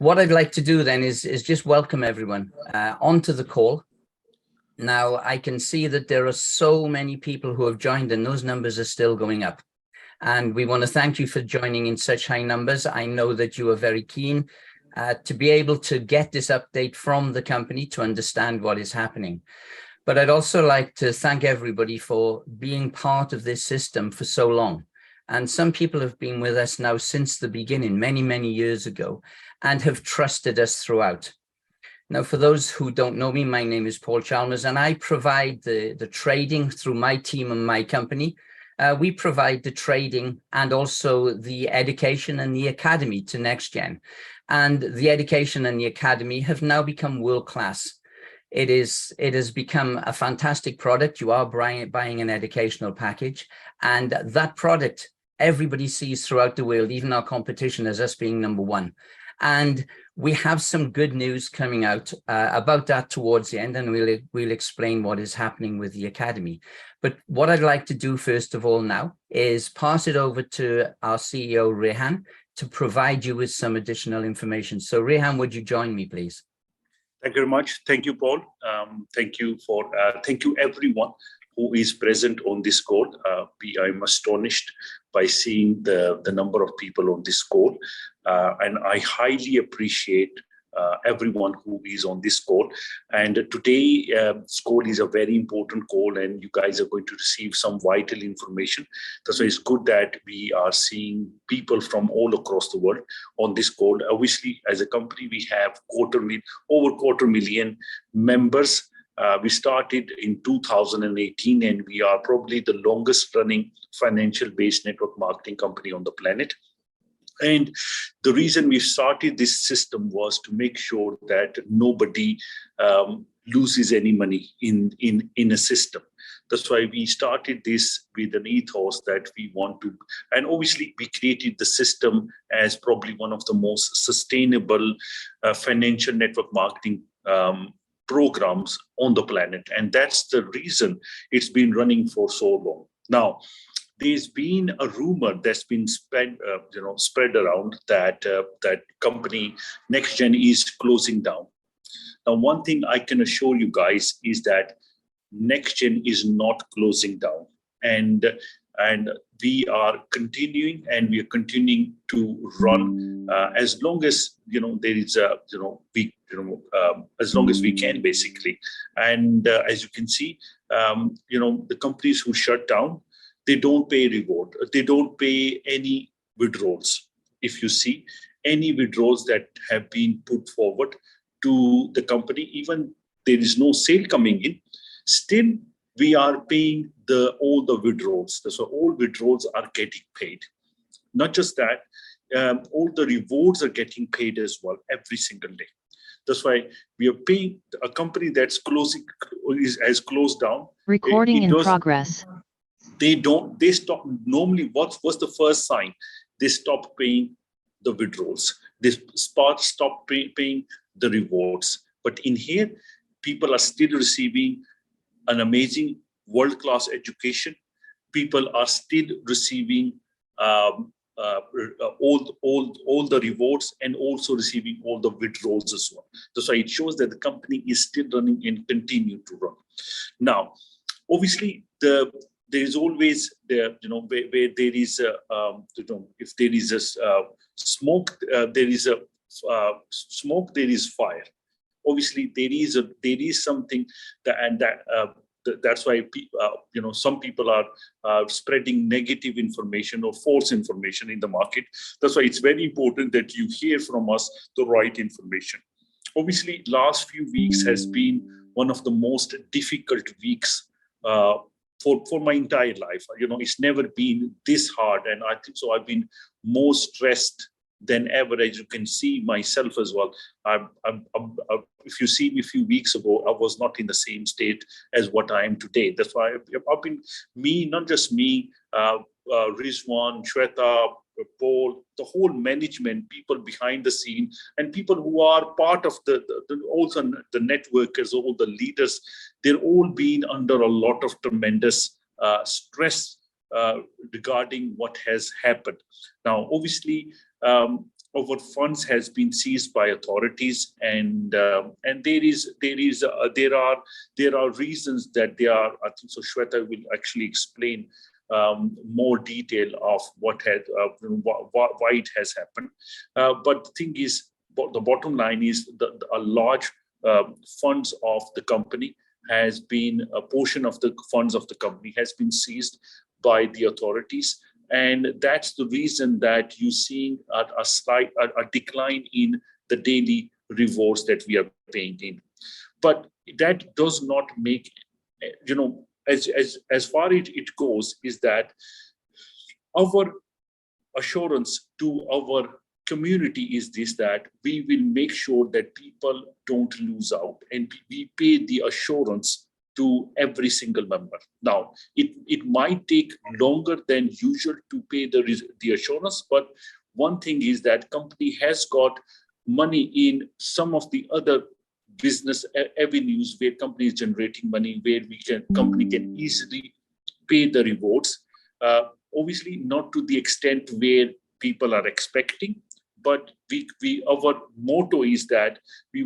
What I'd like to do then is just welcome everyone onto the call. Now, I can see that there are so many people who have joined, and those numbers are still going up. And we want to thank you for joining in such high numbers. I know that you are very keen to be able to get this update from the company to understand what is happening. But I'd also like to thank everybody for being part of this system for so long. And some people have been with us now since the beginning, many, many years ago, and have trusted us throughout. Now, for those who don't know me, my name is Paul Chalmers, and I provide the trading through my team and my company. We provide the trading and also the education and the academy to NextGen. And the education and the academy have now become world-class. It has become a fantastic product. You are buying an educational package, and that product everybody sees throughout the world, even our competition, as us being number one. And we have some good news coming out about that towards the end, and we'll explain what is happening with the academy. But what I'd like to do first of all now is pass it over to our CEO, Rehan, to provide you with some additional information. So Rehan, would you join me, please? Thank you very much. Thank you, Paul. Thank you everyone who is present on this call. I'm astonished by seeing the number of people on this call. And I highly appreciate everyone who is on this call. And today, this call is a very important call, and you guys are going to receive some vital information. That's why it's good that we are seeing people from all across the world on this call. Obviously, as a company, we have over 250,000 members. We started in 2018, and we are probably the longest running financial-based network marketing company on the planet. And the reason we started this system was to make sure that nobody loses any money in a system. That's why we started this with an ethos that we want to, and obviously we created the system as probably one of the most sustainable financial network marketing programs on the planet. And that's the reason it's been running for so long. Now, there's been a rumor that's been spread around that company NextGen is closing down. Now, one thing I can assure you guys is that NextGen is not closing down, and we are continuing, and we are continuing to run as long as there is as long as we can, basically. And as you can see, the companies who shut down, they don't pay reward. They don't pay any withdrawals. If you see any withdrawals that have been put forward to the company, even there is no sale coming in, still we are paying all the withdrawals. So all withdrawals are getting paid. Not just that, all the rewards are getting paid as well every single day. That's why we are paying a company that's has closed down. Recording in progress. They stop. Normally, what's the first sign? They stop paying the withdrawals. They stop paying the rewards. But in here, people are still receiving an amazing world-class education. People are still receiving all the rewards, and also receiving all the withdrawals as well. That's why it shows that the company is still running and continue to run. Now, obviously, there is always where there is if there is a smoke, there is a smoke, there is fire. Obviously, there is something that's why some people are spreading negative information or false information in the market. That's why it's very important that you hear from us the right information. Obviously, last few weeks has been one of the most difficult weeks for my entire life. It's never been this hard, and I think so. I've been more stressed than ever, as you can see myself as well. If you see me a few weeks ago, I was not in the same state as what I am today. That's why I've been, not just me, Rizwan, Shweta, Paul, the whole management, people behind the scene, and people who are part of also the networkers, all the leaders, they're all been under a lot of tremendous stress regarding what has happened. Now, obviously, our funds has been seized by authorities, and there are reasons that they are. I think so. Shweta will actually explain more detail of what had why it has happened. But the thing is, the bottom line is a large funds of the company has been a portion of the funds of the company has been seized by the authorities. And that's the reason that you're seeing a slight decline in the daily rewards that we are paying in. But that does not make, as far as it goes, is that our assurance to our community is this, that we will make sure that people don't lose out, and we pay the assurance to every single member. Now, it might take longer than usual to pay the assurance, but one thing is that company has got money in some of the other business avenues where company is generating money, where company can easily pay the rewards. Obviously, not to the extent where people are expecting, but our motto is that we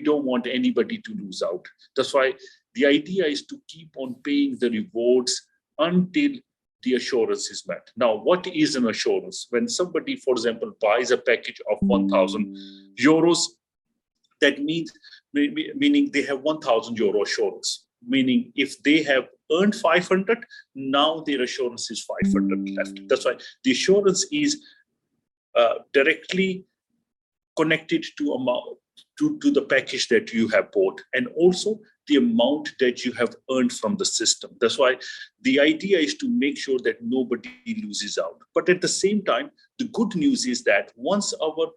don't want anybody to lose out. That's why the idea is to keep on paying the rewards until the assurance is met. Now, what is an assurance? When somebody, for example, buys a package of 1,000 euros, that means meaning they have 1,000 euro assurance. Meaning, if they have earned 500, now their assurance is 500 left. That's why the assurance is directly connected to amount to the package that you have bought, and also the amount that you have earned from the system. That's why the idea is to make sure that nobody loses out. But at the same time, the good news is that once our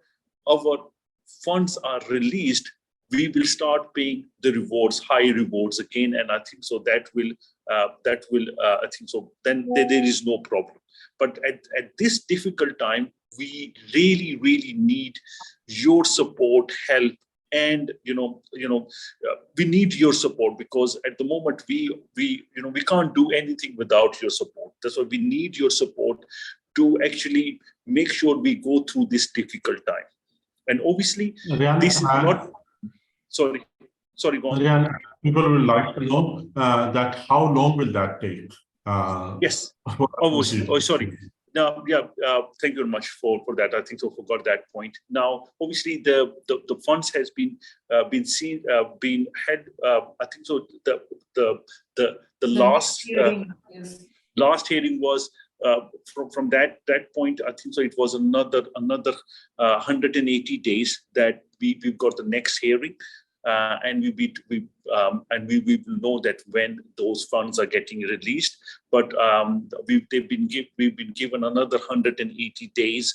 funds are released, we will start paying the rewards, high rewards again, and I think so that will I think so. Then there is no problem. But at this difficult time, we really need your support, help, and we need your support, because at the moment we can't do anything without your support. That's why we need your support to actually make sure we go through this difficult time. And obviously, this is not. Sorry, go on. Rihan, people will like to know that how long will that take? Yes. Oh, sorry. Now, yeah, thank you very much for that. I think so. Forgot that point. Now, obviously, the funds has been seen, been had. I think so. The last hearing was from that point. I think so. It was another 180 days that we've got the next hearing. And we will know that when those funds are getting released. But we've been given another 180 days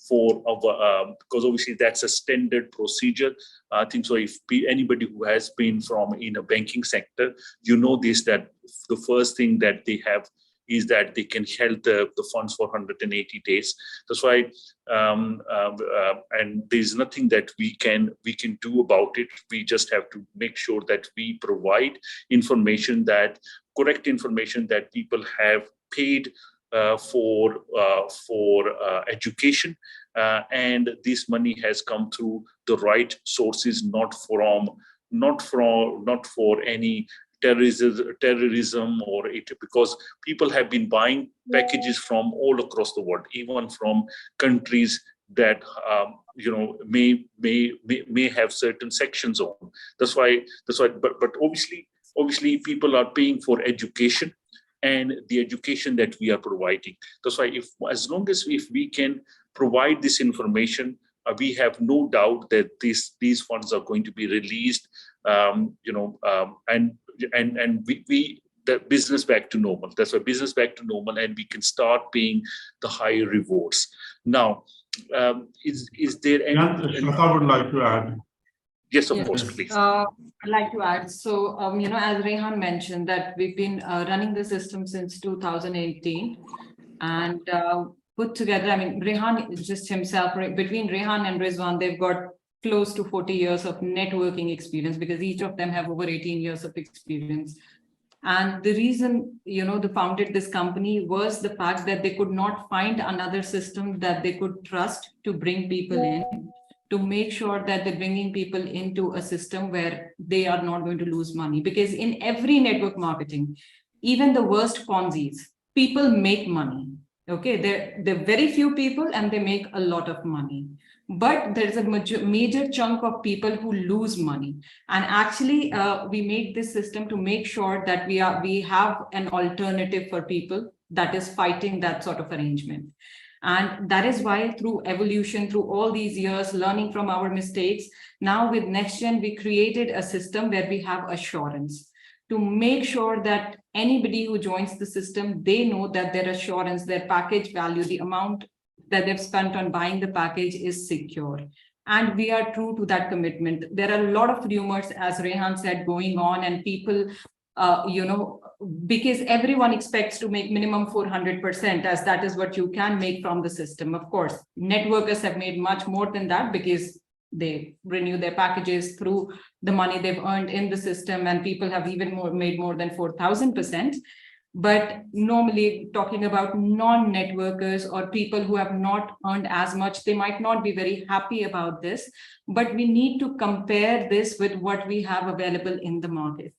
for our because obviously that's a standard procedure. I think so. If anybody who has been in a banking sector, you know this, that the first thing that they have is that they can hold the funds for 180 days. That's why, and there's nothing that we can do about it. We just have to make sure that we provide information, that correct information, that people have paid for education, and this money has come through the right sources, not for any terrorism or it, because people have been buying packages from all across the world, even from countries that may have certain sections on. That's why. But obviously, people are paying for education, and the education that we are providing. That's why, as long as we can provide this information, we have no doubt that these funds are going to be released. And we the business back to normal. That's why business back to normal, and we can start paying the higher rewards. Now, is there any? Shweta would like to add. Yes, of course, please. I'd like to add. So, as Rehan mentioned, that we've been running the system since 2018, and put together. I mean, Rehan just himself, between Rehan and Rizwan, they've got close to 40 years of networking experience, because each of them have over 18 years of experience. And the reason, they founded this company was the fact that they could not find another system that they could trust to bring people in, to make sure that they're bringing people into a system where they are not going to lose money. Because in every network marketing, even the worst Ponzi's, people make money. Okay, they're very few people and they make a lot of money. But there's a major chunk of people who lose money. And actually, we made this system to make sure that we have an alternative for people that is fighting that sort of arrangement. And that is why through evolution, through all these years, learning from our mistakes, now with NextGen, we created a system where we have assurance to make sure that anybody who joins the system, they know that their assurance, their package value, the amount that they've spent on buying the package is secure. And we are true to that commitment. There are a lot of rumors, as Rehan said, going on, and people, because everyone expects to make minimum 400%, as that is what you can make from the system. Of course, networkers have made much more than that because they renew their packages through the money they've earned in the system, and people have even made more than 4,000%. But normally, talking about non-networkers or people who have not earned as much, they might not be very happy about this, but we need to compare this with what we have available in the market.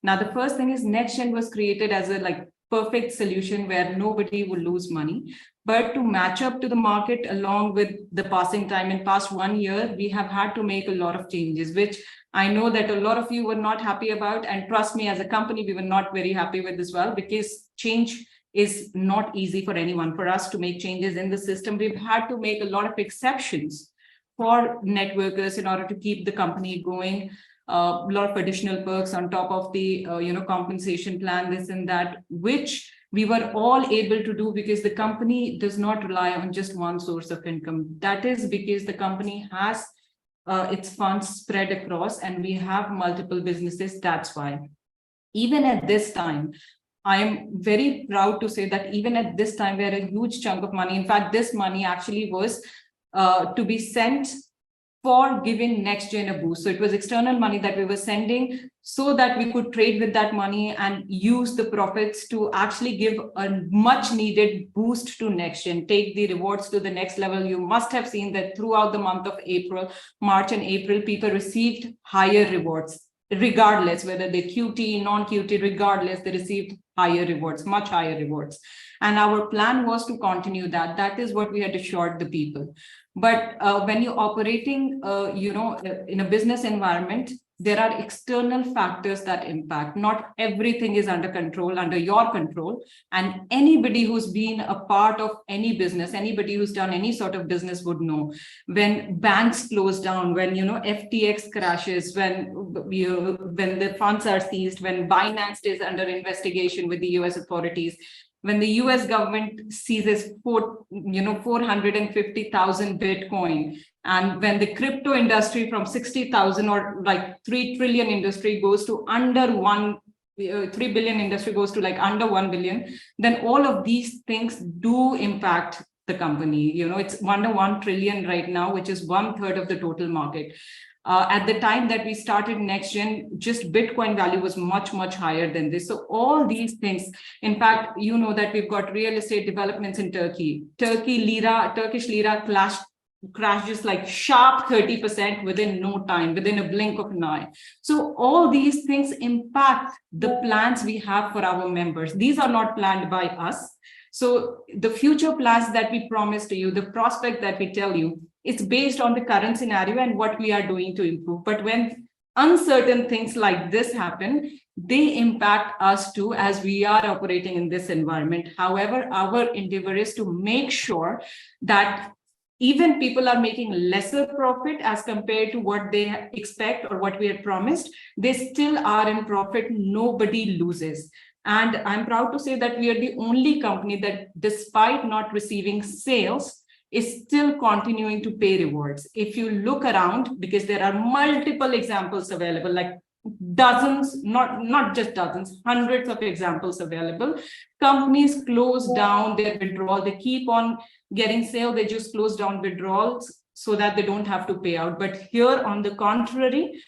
Now, the first thing is NextGen was created as a perfect solution where nobody will lose money. But to match up to the market along with the passing time, in past 1 year, we have had to make a lot of changes, which I know that a lot of you were not happy about. And trust me, as a company, we were not very happy with as well, because change is not easy for anyone. For us to make changes in the system, we've had to make a lot of exceptions for networkers in order to keep the company going. A lot of additional perks on top of the compensation plan, this and that, which we were all able to do because the company does not rely on just one source of income. That is because the company has its funds spread across, and we have multiple businesses. That's why even at this time, I am very proud to say that even at this time, we had a huge chunk of money. In fact, this money actually was to be sent for giving NextGen a boost. So it was external money that we were sending so that we could trade with that money and use the profits to actually give a much needed boost to NextGen, take the rewards to the next level. You must have seen that throughout the month of March and April, people received higher rewards, regardless whether they QT, non-QT, regardless, they received higher rewards, much higher rewards. And our plan was to continue that. That is what we had assured the people. But when you're operating, in a business environment, there are external factors that impact. Not everything is under your control. And anybody who's been a part of any business, anybody who's done any sort of business would know when banks close down, when, FTX crashes, when the funds are seized, when Binance is under investigation with the US authorities, when the US government seizes 450,000 Bitcoin, and when the crypto industry from 60,000 or 3 trillion industry goes to under 3 billion industry goes to under 1 billion, then all of these things do impact the company. It's under 1 trillion right now, which is 1/3 of the total market. At the time that we started NextGen, just Bitcoin value was much, much higher than this. So all these things, in fact, that we've got real estate developments in Turkey. Turkish lira crashed just sharp 30% within no time, within a blink of an eye. So all these things impact the plans we have for our members. These are not planned by us. So the future plans that we promise to you, the prospect that we tell you, it's based on the current scenario and what we are doing to improve. But when uncertain things like this happen, they impact us too, as we are operating in this environment. However, our endeavor is to make sure that even people are making lesser profit as compared to what they expect or what we had promised, they still are in profit. Nobody loses. And I'm proud to say that we are the only company that, despite not receiving sales, is still continuing to pay rewards. If you look around, because there are multiple examples available, dozens, not just dozens, hundreds of examples available. Companies close down their withdrawal. They keep on getting sale. They just close down withdrawals so that they don't have to pay out. But here, on the contrary,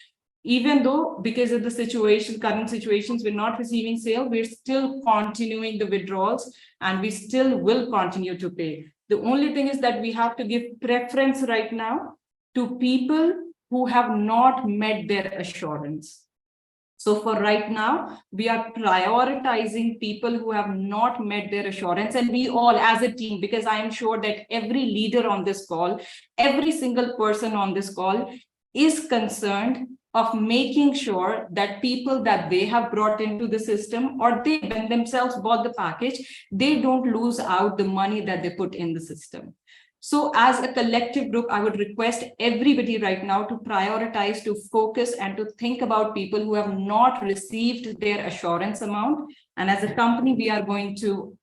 even though because of the situation, current situations, we're not receiving sale, we're still continuing the withdrawals and we still will continue to pay. The only thing is that we have to give preference right now to people who have not met their assurance. So for right now, we are prioritizing people who have not met their assurance, and we all as a team, because I am sure that every leader on this call, every single person on this call is concerned of making sure that people that they have brought into the system, or they when themselves bought the package, they don't lose out the money that they put in the system. So as a collective group, I would request everybody right now to prioritize, to focus and to think about people who have not received their assurance amount. And as a company, we are going to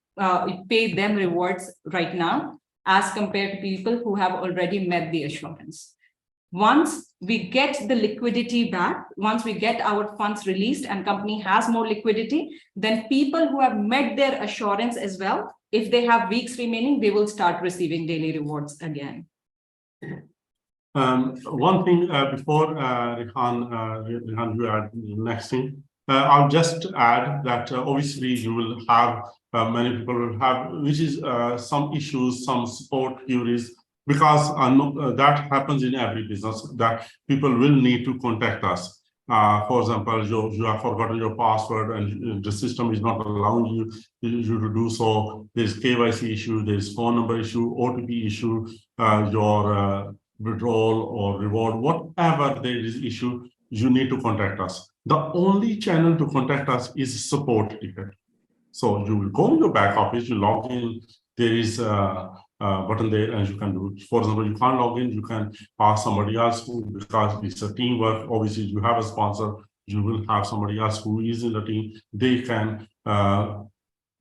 pay them rewards right now as compared to people who have already met the assurance. Once we get the liquidity back, once we get our funds released and company has more liquidity, then people who have met their assurance as well, if they have weeks remaining, they will start receiving daily rewards again. One thing before Rehan, you add next thing. I'll just add that obviously you will have many people will have, which is some issues, some support queries, because that happens in every business, that people will need to contact us. For example, you have forgotten your password and the system is not allowing you to do so. There's KYC issue, there's phone number issue, OTP issue, your withdrawal or reward, whatever there is issue, you need to contact us. The only channel to contact us is support ticket. So you will go in your back office, you log in, there is a button there and you can do it. For example, you can't log in, you can ask somebody else who, because it's a teamwork, obviously you have a sponsor, you will have somebody else who is in the team, they can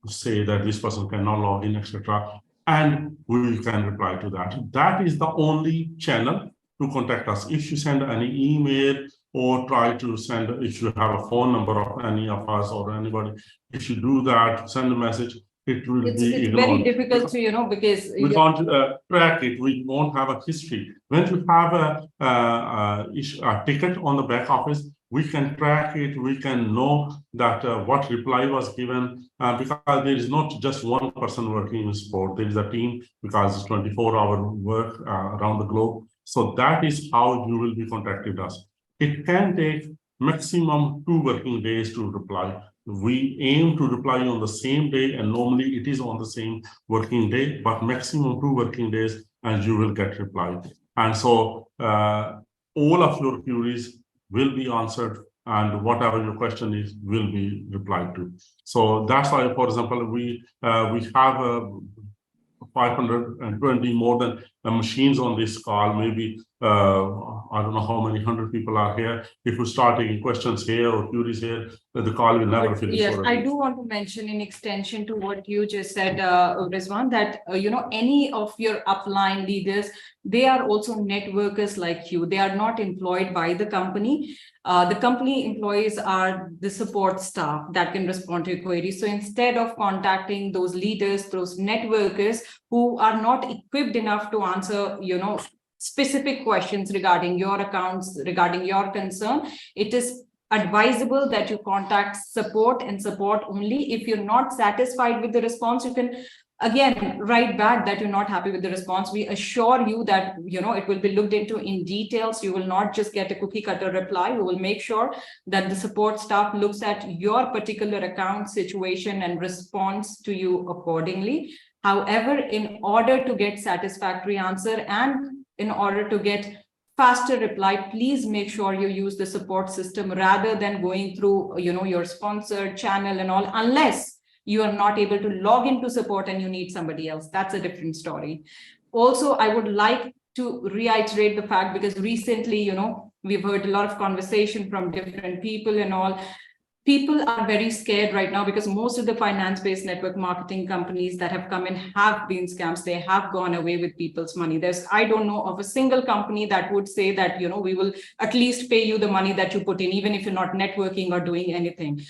say that this person cannot log in, etc. And we can reply to that. That is the only channel to contact us. If you send any email or try to send, if you have a phone number of any of us or anybody, if you do that, send a message, it will It's ignored. very difficult to, because we can't track it. We won't have a history. When you have a ticket on the back office, we can track it. We can know that what reply was given, because there is not just one person working in sport. There is a team, because it's 24-hour work around the globe. So that is how you will be contacted us. It can take maximum 2 working days to reply. We aim to reply on the same day, and normally it is on the same working day, but maximum 2 working days and you will get reply. And so all of your queries will be answered, and whatever your question is will be replied to. So that's why, for example, we have 520 more than machines on this call. Maybe I don't know how many 100 people are here. If we start taking questions here or queries here, the call will never finish. Yes, I do want to mention in extension to what you just said, Rizwan, that any of your upline leaders, they are also networkers like you. They are not employed by the company. The company employees are the support staff that can respond to your queries. So instead of contacting those leaders, those networkers who are not equipped enough to answer, specific questions regarding your accounts, regarding your concern, it is advisable that you contact support, and support only. If you're not satisfied with the response, you can again write back that you're not happy with the response. We assure you that it will be looked into in details. You will not just get a cookie cutter reply. We will make sure that the support staff looks at your particular account situation and responds to you accordingly. However, in order to get satisfactory answer and in order to get faster reply, please make sure you use the support system rather than going through your sponsored channel and all, unless you are not able to log into support and you need somebody else. That's a different story. Also, I would like to reiterate the fact, because recently, we've heard a lot of conversation from different people and all. People are very scared right now because most of the finance-based network marketing companies that have come in have been scams. They have gone away with people's money. I don't know of a single company that would say that, we will at least pay you the money that you put in, even if you're not networking or doing anything.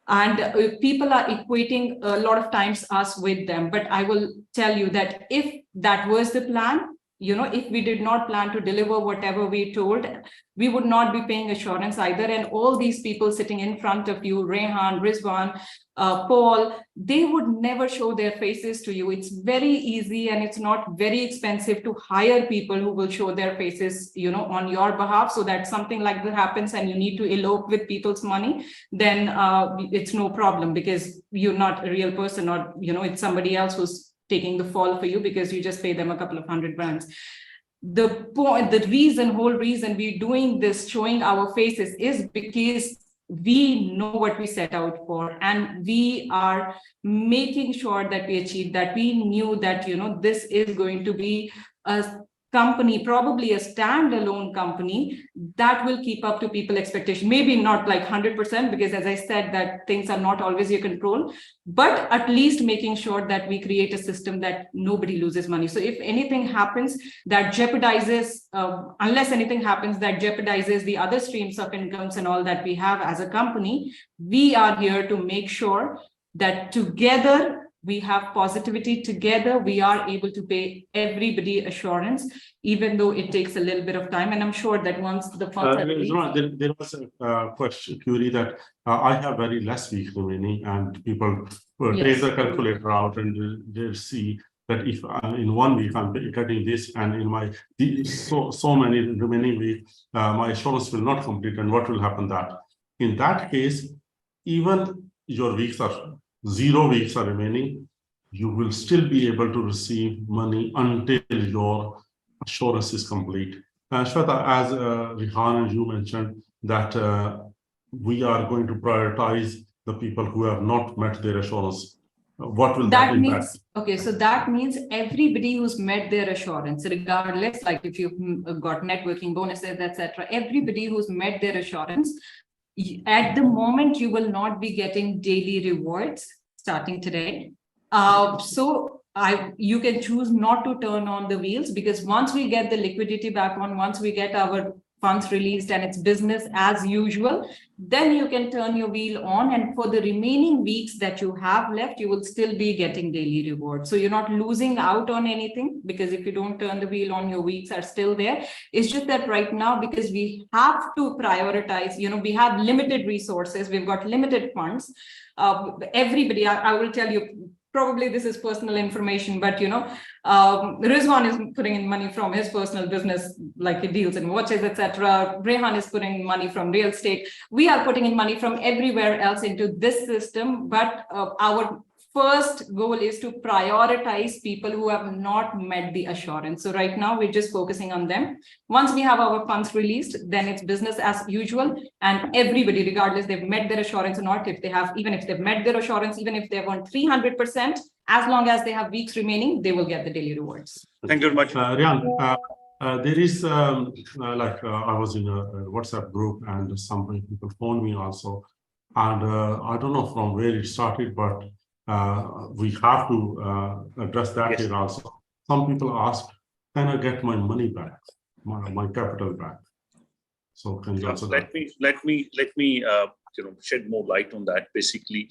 And people are equating a lot of times us with them. But I will tell you that if that was the plan, if we did not plan to deliver whatever we told, we would not be paying assurance either. And all these people sitting in front of you, Rehan, Rizwan, Paul, they would never show their faces to you. It's very easy and it's not very expensive to hire people who will show their faces, on your behalf, so that something like that happens and you need to elope with people's money, then it's no problem, because you're not a real person, or, it's somebody else who's taking the fall for you because you just pay them a couple of $100. The whole reason we're doing this, showing our faces, is because we know what we set out for, and we are making sure that we achieve that. We knew that, this is going to be a company, probably a standalone company, that will keep up to people expectation. Maybe not like 100%, because as I said, that things are not always your control, but at least making sure that we create a system that nobody loses money. So if anything happens that jeopardizes, unless anything happens that jeopardizes the other streams of incomes and all that we have as a company, we are here to make sure that together we have positivity, together we are able to pay everybody assurance, even though it takes a little bit of time. And I'm sure that once the funds are released, there was a query that I have very less weeks remaining, and people take the calculator out and they see that if in 1 week I'm getting this, and in my so many remaining weeks, my assurance will not complete, and what will happen that? In that case, even your weeks are 0 weeks are remaining, you will still be able to receive money until your assurance is complete. Shweta, as Rehan and you mentioned, that we are going to prioritize the people who have not met their assurance. What will that impact? Okay, so that means everybody who's met their assurance, regardless, like if you've got networking bonuses, etc., everybody who's met their assurance, at the moment, you will not be getting daily rewards starting today. So you can choose not to turn on the wheels, because once we get the liquidity back on, once we get our funds released and it's business as usual, then you can turn your wheel on. And for the remaining weeks that you have left, you will still be getting daily rewards. So you're not losing out on anything, because if you don't turn the wheel on, your weeks are still there. It's just that right now, because we have to prioritize, we have limited resources, we've got limited funds. Everybody, I will tell you, probably this is personal information, but Rizwan is putting in money from his personal business, like he deals in watches, etc. Rehan is putting money from real estate. We are putting in money from everywhere else into this system, but our first goal is to prioritize people who have not met the assurance. So right now we're just focusing on them. Once we have our funds released, then it's business as usual, and everybody, regardless they've met their assurance or not, even if they've met their assurance, even if they've won 300%, as long as they have weeks remaining, they will get the daily rewards. Thank you very much. Rian, there is I was in a WhatsApp group, and some people phoned me also, and I don't know from where it started, but we have to address that here also. Some people ask, can I get my money back, my capital back? So can you answer that? Let me shed more light on that. Basically,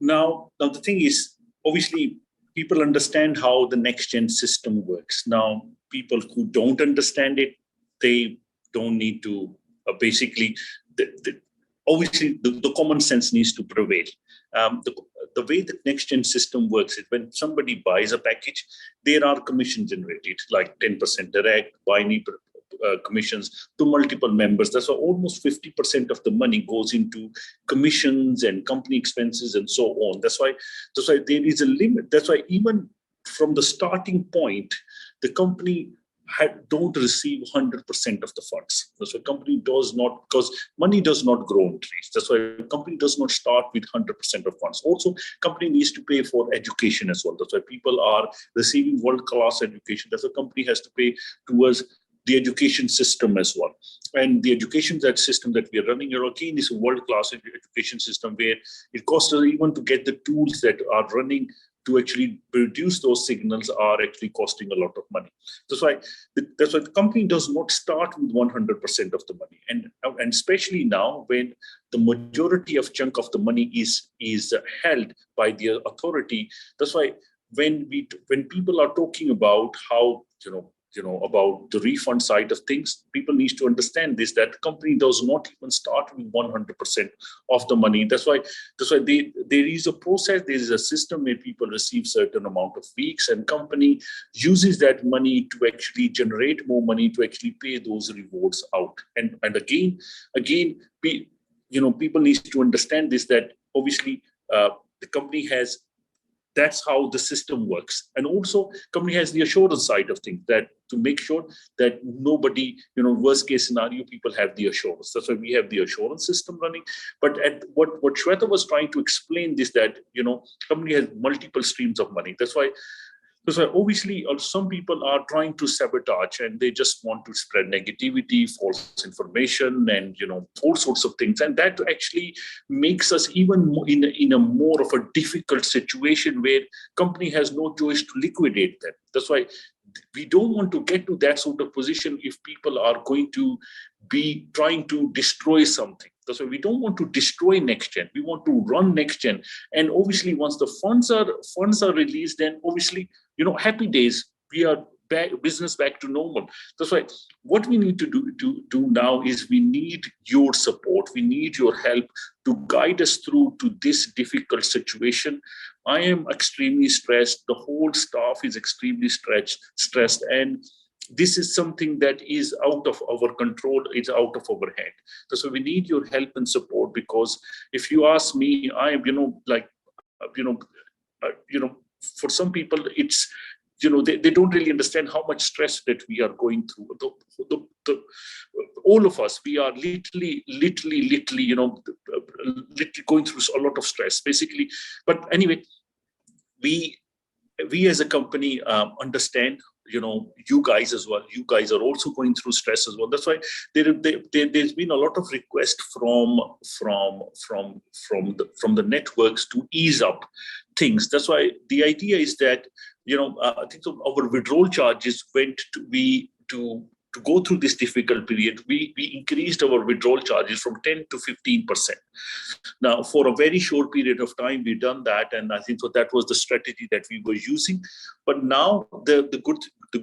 now the thing is, obviously people understand how the NextGen system works. Now people who don't understand it, they don't need to basically. Obviously, the common sense needs to prevail. The way the NextGen system works is, when somebody buys a package, there are commissions generated, like 10% direct, binary commissions to multiple members. That's why almost 50% of the money goes into commissions and company expenses and so on. That's why there is a limit. That's why even from the starting point, the company don't receive 100% of the funds. That's why company does not, because money does not grow on trees. That's why a company does not start with 100% of funds. Also, company needs to pay for education as well. That's why people are receiving world-class education. That's why company has to pay towards the education system as well. And the education system that we are running here again is a world-class education system, where it costs us even to get the tools that are running to actually produce those signals are actually costing a lot of money. That's why the company does not start with 100% of the money, and especially now when the majority of chunk of the money is held by the authority. That's why when people are talking about how, about the refund side of things, people need to understand this, that the company does not even start with 100% of the money. That's why there is a process, there is a system where people receive certain amount of weeks, and company uses that money to actually generate more money to actually pay those rewards out. And again, people need to understand this, that obviously the company has, that's how the system works. And also company has the assurance side of things, that to make sure that nobody, worst case scenario, people have the assurance. That's why we have the assurance system running. But at what Shweta was trying to explain is that, company has multiple streams of money. That's why obviously some people are trying to sabotage, and they just want to spread negativity, false information, and all sorts of things. And that actually makes us even more in a more of a difficult situation where company has no choice to liquidate them. That's why we don't want to get to that sort of position if people are going to be trying to destroy something. That's why we don't want to destroy NextGen. We want to run NextGen. And obviously, once the funds are released, then obviously, happy days. We are business back to normal. That's why what we need to do now is we need your support. We need your help to guide us through to this difficult situation. I am extremely stressed. The whole staff is extremely stressed, and this is something that is out of our control. It's out of our hand. So we need your help and support, because if you ask me, I am, for some people, it's, they don't really understand how much stress that we are going through. All of us, we are literally, going through a lot of stress, basically. But anyway, we as a company understand, you guys as well. You guys are also going through stress as well. That's why there's been a lot of requests from the networks to ease up things. That's why the idea is that, I think our withdrawal charges went to go through this difficult period. We increased our withdrawal charges from 10 to 15%. Now, for a very short period of time, we've done that, and I think so that was the strategy that we were using. But now the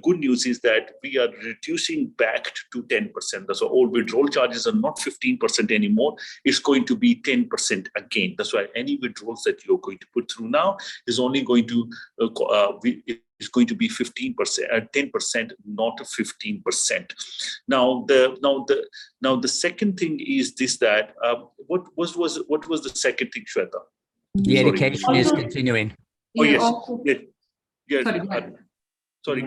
good news is that we are reducing back to 10%. So all withdrawal charges are not 15% anymore. It's going to be 10% again. That's why any withdrawals that you're going to put through now is only going to is going to be 15%, 10%, not 15%. Now the second thing is this, that what was the second thing, Shweta? The education is continuing. Oh yes, Sorry,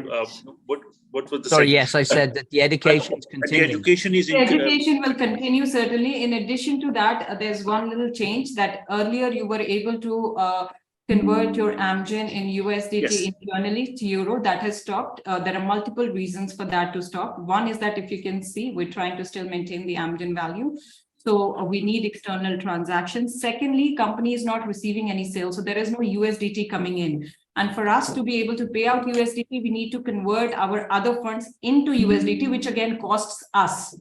what was the Sorry, second? Yes, I said that the education is continuing. The education is the education will continue, certainly. In addition to that, there's one little change, that earlier you were able to convert your AmGen in USDT internally to euro. That has stopped. There are multiple reasons for that to stop. One is that, if you can see, we're trying to still maintain the AmGen value. So we need external transactions. Secondly, company is not receiving any sales. So there is no USDT coming in. And for us to be able to pay out USDT, we need to convert our other funds into USDT, which again costs us.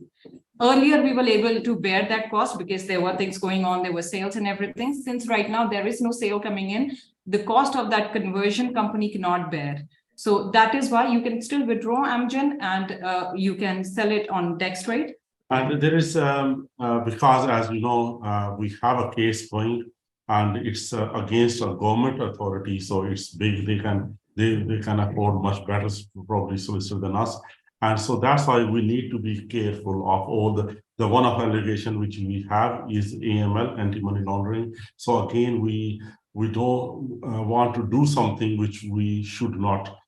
Earlier, we were able to bear that cost because there were things going on, there were sales and everything. Since right now there is no sale coming in, the cost of that conversion company cannot bear. So that is why you can still withdraw AmGen, and you can sell it on DexTrade. And there is, because as you know, we have a case going, and it's against a government authority, so it's big. They can afford much better, probably, solicitor than us. And so that's why we need to be careful of all the one of allegation which we have is AML, anti-money laundering. So again, we don't want to do something which we should not,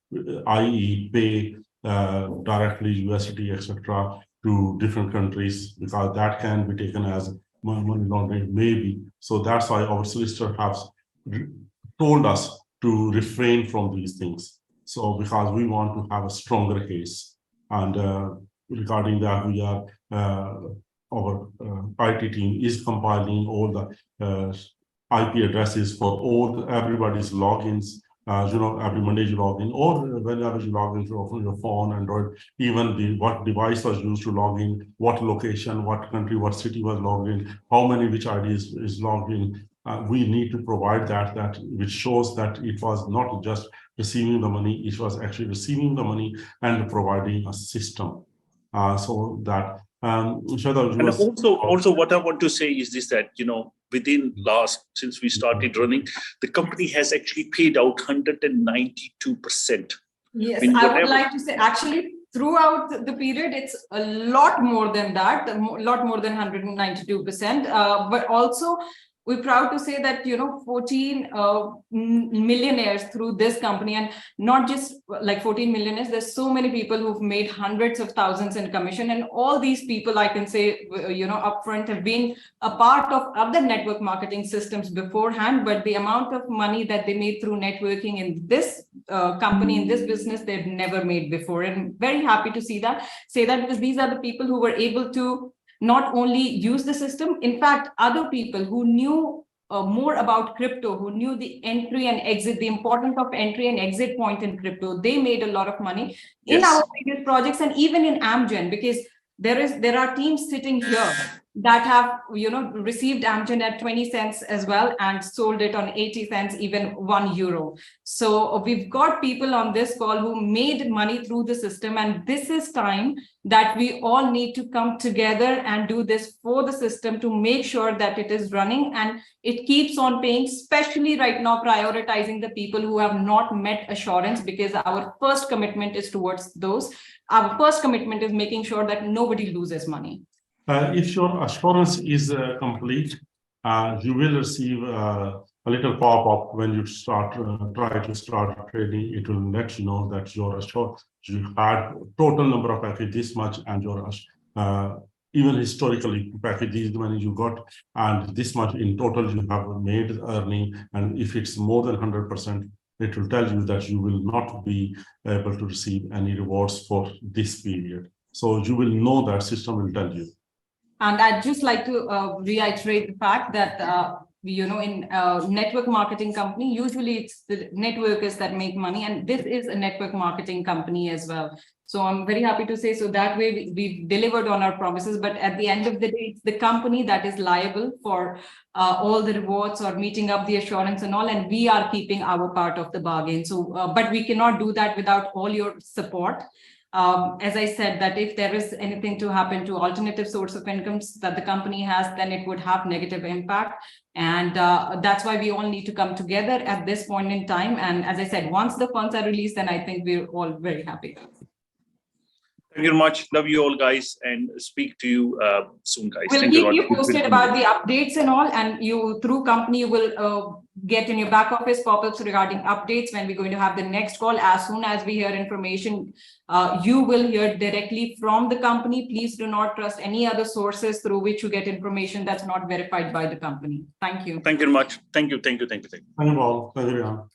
i.e. pay directly USDT, etc., to different countries, because that can be taken as money laundering, maybe. So that's why our solicitor has told us to refrain from these things. So because we want to have a stronger case. And regarding that, we are our IT team is compiling all the IP addresses for everybody's logins. Every Monday you log in, or whenever you log in from your phone, Android, even what device was used to log in, what location, what country, what city was logged in, how many, which ID is logged in. We need to provide that which shows that it was not just receiving the money. It was actually receiving the money and providing a system so that. Shadab, and also what I want to say is this, that, since we started running, the company has actually paid out 192%. Yes, I would like to say, actually, throughout the period, it's a lot more than that, a lot more than 192%. But also, we're proud to say that, 14 millionaires through this company, and not just like 14 millionaires, there's so many people who've made hundreds of thousands in commission. And all these people, I can say, upfront, have been a part of other network marketing systems beforehand, but the amount of money that they made through networking in this company, in this business, they've never made before. And very happy to say that, because these are the people who were able to not only use the system, in fact, other people who knew more about crypto, who knew the entry and exit, the importance of entry and exit point in crypto, they made a lot of money in our previous projects, and even in Amgen, because there are teams sitting here that have received Amgen at 20 cents as well and sold it on 80 cents, even €1. So we've got people on this call who made money through the system, and this is time that we all need to come together and do this for the system to make sure that it is running and it keeps on paying, especially right now prioritizing the people who have not met assurance, because our first commitment is towards those. Our first commitment is making sure that nobody loses money. If your assurance is complete, you will receive a little pop-up when you try to start trading. It will let you know that your assurance, you had total number of packages this much, and your even historically packages the money you got, and this much in total you have made earning. And if it's more than 100%, it will tell you that you will not be able to receive any rewards for this period. So you will know that system will tell you. And I'd just like to reiterate the fact that, in network marketing company, usually it's the networkers that make money, and this is a network marketing company as well. So I'm very happy to say, so that way we've delivered on our promises, but at the end of the day, it's the company that is liable for all the rewards or meeting up the assurance and all, and we are keeping our part of the bargain. So, but we cannot do that without all your support. As I said, that if there is anything to happen to alternative source of incomes that the company has, then it would have negative impact. And that's why we all need to come together at this point in time. And as I said, once the funds are released, then I think we're all very happy. Thank you very much. Love you all, guys, and speak to you soon, guys. We'll keep you posted about the updates and all, and you through company you will get in your back office pop-ups regarding updates when we're going to have the next call. As soon as we hear information, you will hear directly from the company. Please do not trust any other sources through which you get information that's not verified by the company. Thank you. Thank you very much. Thank you. Thank you. Thank you. Thank you all. Thank you.